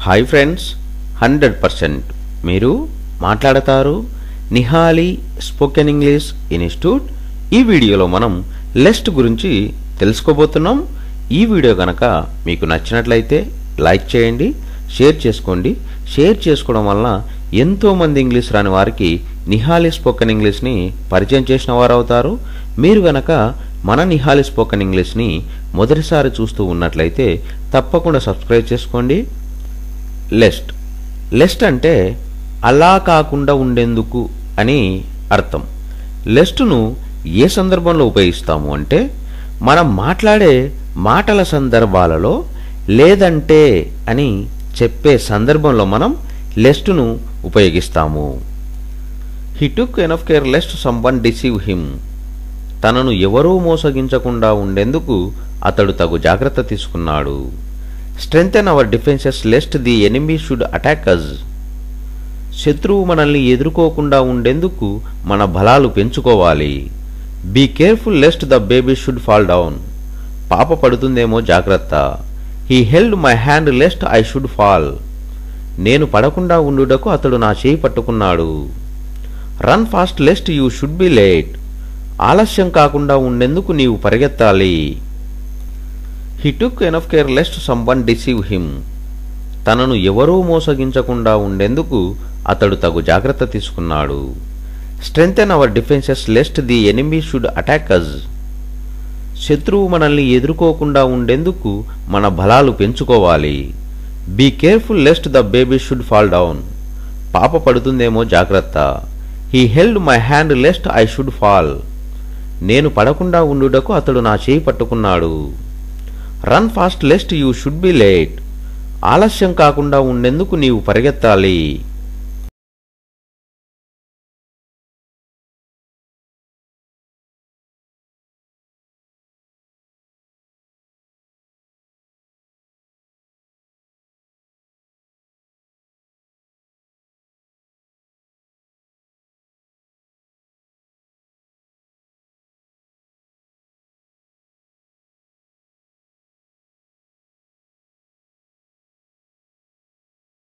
Hi friends, 100% మీరు మాట్లాడతారు Nihali spoken English institute. ఈ వీడియోలో మనం లెస్ట్ గురించి తెలుసుకోబోతున్నాం. ఈ వీడియో గనక మీకు నచ్చినట్లయితే లైక్ చేయండి, షేర్ చేసుకోండి. షేర్ చేసుకోవడం వలన ఎంతోమంది ఇంగ్లీష్ రాని వారికి నిహాలి స్పోకెన్ ఇంగ్లీష్ని పరిచయం చేసిన వారు అవుతారు. మీరు గనక మన నిహాలి స్పోకెన్ ఇంగ్లీష్ని మొదటిసారి చూస్తూ ఉన్నట్లయితే తప్పకుండా సబ్స్క్రైబ్ చేసుకోండి. లెస్ట్ అంటే అలా కాకుండా ఉండేందుకు అని అర్థం. లెస్ట్ను ఏ సందర్భంలో ఉపయోగిస్తాము అంటే మనం మాట్లాడే మాటల సందర్భాలలో లేదంటే అని చెప్పే సందర్భంలో మనం లెస్ట్ను ఉపయోగిస్తాము. He took enough care lest someone deceive him. తనను ఎవరూ మోసగించకుండా ఉండేందుకు అతడు తగు జాగ్రత్త తీసుకున్నాడు. Strengthen our defences lest the enemy should attack us. శత్రువు మనల్ని ఎదుర్కోకుండా ఉండేందుకు మన బలాలు పెంచుకోవాలి. Be careful lest the baby should fall down. పాప పడుతుందేమో జాగ్రత్త. He held my hand lest I should fall. నేను పడకుండా ఉండుటకు అతడు నా చేయి పట్టుకున్నాడు. Run fast lest you should be late. ఆలస్యం కాకుండా ఉండేందుకు నీవు పరిగెత్తాలి. He took enough care lest someone deceive him. తనను ఎవరూ మోసగించకుండా ఉండేందుకు అతడు తగు జాగ్రత్త తీసుకున్నాడు. Strengthen our defences lest the enemy should attack us. శత్రువు మనల్ని ఎదుర్కోకుండా ఉండేందుకు మన బలాలు పెంచుకోవాలి. Be careful lest the baby should fall down. పాప పడుతుందేమో జాగ్రత్త. He held my hand lest I should fall. నేను పడకుండా ఉండుటకు అతడు నా చేయి పట్టుకున్నాడు. Run fast lest you should be late. ఆలస్యం కాకుండా ఉండేందుకు నీవు పరిగెత్తాలి.